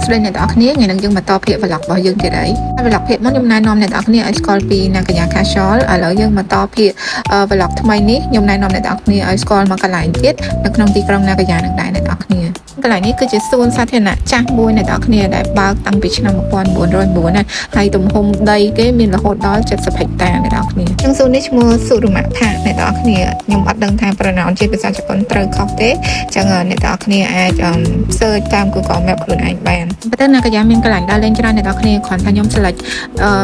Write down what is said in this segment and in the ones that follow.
ស្ដីអ្នកទាំងអស់គ្នាថ្ងៃនេះយើងបន្តភាគ vlog របស់យើងទៀតហើយ vlog ភាគមុនខ្ញុំណែនាំអ្នកទាំងអស់គ្នាឲ្យស្គាល់ពីនាងកញ្ញា Casual ឥឡូវយើងបន្តភាគ vlog ថ្មីនេះខ្ញុំណែនាំអ្នកទាំងអស់គ្នាឲ្យស្គាល់មកកន្លែងទៀតនៅក្នុងទីក្រុងនាងកញ្ញានឹងដែរអ្នកទាំងអស់គ្នាកន្លែងនេះគឺជាសួនសាធារណៈចាស់មួយអ្នកទាំងអស់គ្នាដែលបើកតាំងពីឆ្នាំ1909ណាហើយទំហំដីគេមានរហូតដល់70ហិកតាអ្នកទាំងអស់គ្នាទាំងសួននេះឈ្មោះសុរមៈផាកអ្នកទាំងអស់គ្នាខ្ញុំអត់ដឹងថាប្រណោនជាភាសាជប៉ុនត្រូវខុសទេចឹងអ្នកទាំងអស់គ្នាអាច search តាម Google Map ខ្លួនឯងបានប៉ុន្តែនាងកញ្ញាមានកន្លែងដើរលេងច្រើនអ្នកទាំងអស់គ្នាគ្រាន់តែខ្ញុំ select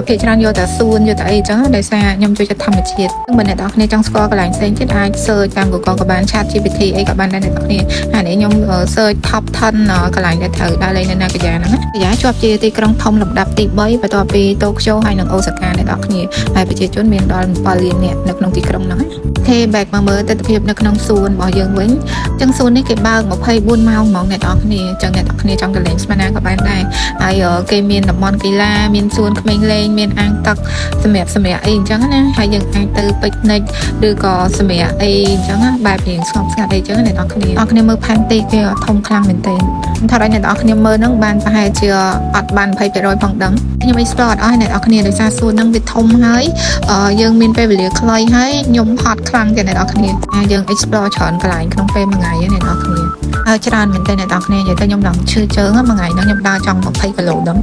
ភាគច្រើនយកតែសួនយកតែអីចឹងដោយសារខ្ញុំចូលចិត្តធម្មជាតិបើអ្នកទាំងអស់គ្នាចង់ស្គាល់កន្លែងផ្សេងទៀតអាច search តាម Google ក៏បាន Chat GPT អីក៏បានដែរអ្នកទាំងអស់គ្នាហើយនេះខ្ញុំ search top 10 កន្លែងដែលត្រូវដើរលេងនៅនាងកញ្ញាហ្នឹងកញ្ញាជាប់ជាទីក្រុងធំលំដាប់ទី3បន្ទាប់ពីតូក្យូហើយនិងអូសាកាអ្នកទាំងអស់គ្នាហើយប្រជាជនមានដល់7លាននាក់នៅក្នុងទីក្រុងហ្នឹងទេ back មកមើលទស្សនវិជ្ជានៅក្នុងសួនរបស់យើងវិញចឹងសួននេះគេបើក24ម៉ោងហ្មងអ្នកទាំងអស់គ្នាចឹងអ្នកទាំងអស់គ្នាចង់ទៅលេងស្មានណាក៏បានដែរហើយគេមានតំបន់កីឡាមានសួនក្មេងលេងមានអាងទឹកសម្រាប់អីអញ្ចឹងណាហើយយើងអាចទៅពិកនិចឬក៏សម្រាប់អីអញ្ចឹងបែបរៀងស្ងប់ស្ងាត់អីចឹងអ្នកទាំងអស់គ្នាមើលផែនទីគេធំខ្លាំងមែនទែនថាឲ្យអ្នកទាំងអស់គ្នាមើលហ្នឹងបានប្រហែលជាអត់បាន20%ផងដឹងខ្ញុំ explore អត់ឲ្យអ្នកទាំងអស់គ្នាដោយសារសួនហ្នឹងវាធំហើយយើងមានពេលវេលាខ្លីហើយខ្ញុំហត់ខ្លាំងទេអ្នកទាំងអស់គ្នាយើង explore ច្រើនកន្លែងក្នុងពេលមួយថ្ងៃអ្នកទាំងអស់គ្នាហើយច្រើនមែនទែនអ្នកទាំងអស់គ្នានិយាយទៅខ្ញុំឡើងឈឺជើងមួយថ្ងៃហ្នឹងខ្ញុំដើរចង់20គីឡូដឹង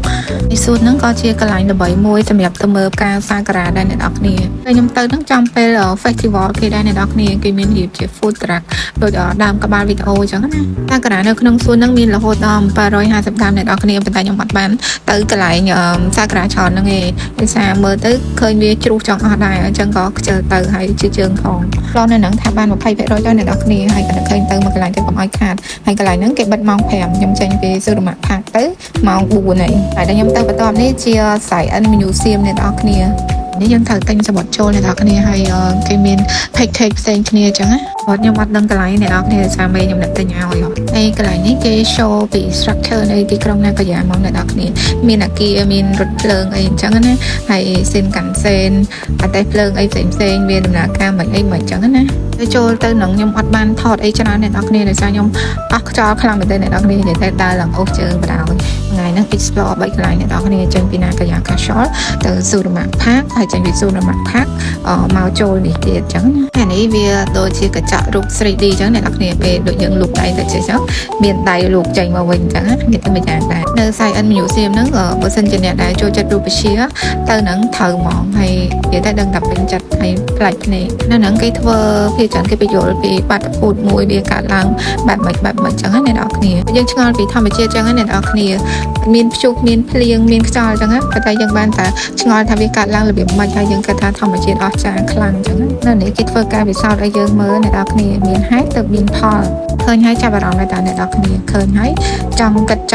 ទីសួនហ្នឹងក៏ជាកន្លែងល្បីមួយសម្រាប់ទៅមើលផ្កាសាគុរ៉ាដែរអ្នកទាំងអស់គ្នាហើយខ្ញុំទៅហ្នឹងចំពេល festival គេដែរអ្នកទាំងអស់គ្នាគេមានរៀបជា food truck ដូចដើមក្បាលវីដេអូអញ្ចឹងណាសាគុរ៉ានៅក្នុងសួនហ្នឹងមានរហូតដល់750ដើមអ្នកទាំងអស់គ្នាប៉ុន្តែខ្ញុំអត់បានទៅកន្លែងសាគុរ៉ាច្រើនហ្នឹងឯងដោយសារមើលទៅឃើញវាជ្រុះចង់អស់ដែរអញ្ចឹងក៏ខ្ជិលទៅហើយជឿជើងផងផ្លោះនៅហ្នឹងថាបាន20%ទៅអ្នកទាំងអស់គ្នាហើយក៏ឃើញទៅមកកន្លែងទៅកុំឲ្យខាតហើយកន្លែងហ្នឹងគេបិទម៉ោង5ខ្ញុំចេញពីសុរមៈផាកទៅម៉ោង4ហើយតែខ្ញុំទៅបន្ទាប់នេះជា Science Museum អ្នកទាំងអស់គ្នានេះយើងត្រូវទិញសំបុត្រចូលអ្នកទាំងអស់គ្នាហើយគេមាន package ផ្សេងគ្នាអញ្ចឹងណាគាត់ខ្ញុំអត់ដឹងកន្លែងអ្នកទាំងអស់គ្នាសារមេខ្ញុំអ្នកទិញឲ្យហើយកន្លែងនេះគេ show ពី structure នៅទីក្រុងនាងកញ្ញាមកអ្នកទាំងអស់គ្នាមានអគារមានរថភ្លើងអីអញ្ចឹងណាហើយសេនកាន់សេនអតេភ្លើងអីផ្សេងមានដំណើរការមិនអីមិនអញ្ចឹងណាទៅចូលទៅនឹងខ្ញុំអត់បានថតអីច្រើនអ្នកទាំងអស់គ្នាដោយសារខ្ញុំអស់ខ្យល់ខ្លាំងមែនទែនអ្នកទាំងអស់គ្នានិយាយតែដើរឡើងអូសជើងបណ្ដោយថ្ងៃហ្នឹង explore 3កន្លែងអ្នកទាំងអស់គ្នាចេញពីនាងកញ្ញា Casual ទៅសុរមៈផាកហើយចេញពីសុរមៈផាកមកចូលនេះទៀតអញ្ចឹងណាហើយនេះវាដូចជាកញ្ចក់រូប 3D អញ្ចឹងអ្នកទាំងអស់គ្នាពេលដូចយើងលូកដៃទៅចេះចឹងមានដៃលូកចេញមកវិញអញ្ចឹងនិយាយទៅម្យ៉ាងដែរនៅ Science Museum ហ្នឹងបើសិនជាអ្នកដែលចូលចិត្តរូបវិទ្យាទៅហ្នឹងត្រូវហ្មងហើយនិយាយតែដឹងតែពេញចិត្តហើយប្លែកភ្នែកនៅហ្នឹងគេធ្វើភាគច្រើនគេបញ្យល់ពីបាតុភូតមួយវាកើតឡើងបែបម៉េចអញ្ចឹងណាអ្នកទាំងអស់គ្នាយើងឆ្ងល់ពីធម្មជាតិអញ្ចឹងណាអ្នកទាំងអស់គ្នាមានព្យុះមានភ្លៀងមានខ្យល់អញ្ចឹងណាប៉ុន្តែយើងបានតែឆ្ងល់ថាវាកើតឡើងរបៀបម៉េចហើយយើងគិតថាធម្មជាតិអស្ចារ្យខ្លាំងអញ្ចឹងណានេះគេធ្វើការពិសោធន៍ឲ្យយើងមើលអ្នកទាំងអស់គ្នាមានហេតុទៅមានផលឃើញហើយចាប់អារម្មណ៍តែអ្នកទាំងអស់គ្នាឃើញហើយច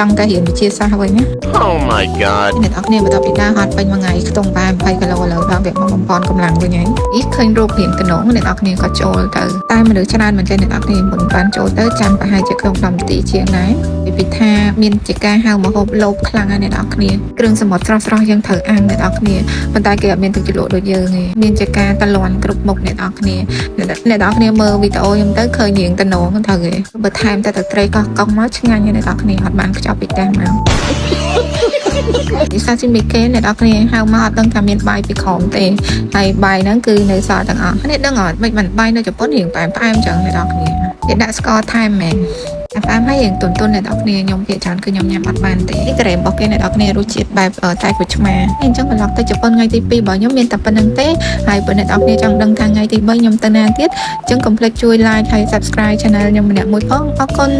ង់ទៅរៀនវិទ្យាសាស្ត្រវិញណា Oh my god អ្នកទាំងអស់គ្នាបន្ទាប់ពីដើរហត់ពេញមួយថ្ងៃខ្ទង់បាន20គីឡូឥឡូវដល់វាមកបំពន់កម្លាំងវិញហើយនេះឃើញរូបរាងកណ្ដុងអ្នកទាំងអស់គ្នាក៏ចូលទៅតែមនុស្សច្រើនមែនទេអ្នកទាំងអស់គ្នាមិនបានចូលទៅចាំប្រហែលជាក្នុង10នាទីជាងដែរពីថាមានជាការហៅមកហូបលោភខ្លាំងណាស់អ្នកទាំងអស់គ្នាគ្រឿងសមុទ្រស្រស់យើងត្រូវអាំងអ្នកទាំងអស់គ្នាប៉ុន្តែគេអត់មានទឹកជ្រលក់ដូចយើងទេមានជាការតលន់គ្រប់មុខអ្នកទាំងអស់គ្នាអ្នកទាំងអស់គ្នាមើលវីដេអូខ្ញុំទៅឃើញរៀងតនងទៅគេបើថែមតែទឹកត្រីកោះកុងមកឆ្ងាញ់អ្នកទាំងអស់គ្នាអត់បានខ្ចប់ពីផ្ទះមកនេះសាស៊ីមីគេអ្នកទាំងអស់គ្នាហៅមកអត់ដឹងថាមានបាយពីក្រោមទេហើយបាយហ្នឹងគឺនៅសល់ទាំងអស់នេះដឹងអត់មិនបានបាយនៅជប៉ុនរៀងផ្អែមចឹងអ្នកទាំងអស់គ្នាគេដាក់ស្ករថែមមែនផ្អែមហើយយ៉ាងទន់អ្នកទាំងអស់គ្នាខ្ញុំភាគច្រើនគឺខ្ញុំញ៉ាំអត់បានទេនេះក្រែមរបស់គេអ្នកទាំងអស់គ្នារសជាតិបែបតែក្រូចឆ្មាអញ្ចឹងបន្លប់ទៅជប៉ុនថ្ងៃទី2របស់ខ្ញុំមានតែប៉ុណ្្នឹងទេហើយបើអ្នកទាំងអស់គ្នាចង់ដឹងថាថ្ងៃទី3ខ្ញុំទៅណាទៀតអញ្ចឹងកុំភ្លេចជួយ like ហើយ subscribe channel ខ្ញុំម្នាក់មួយផងអរគុណ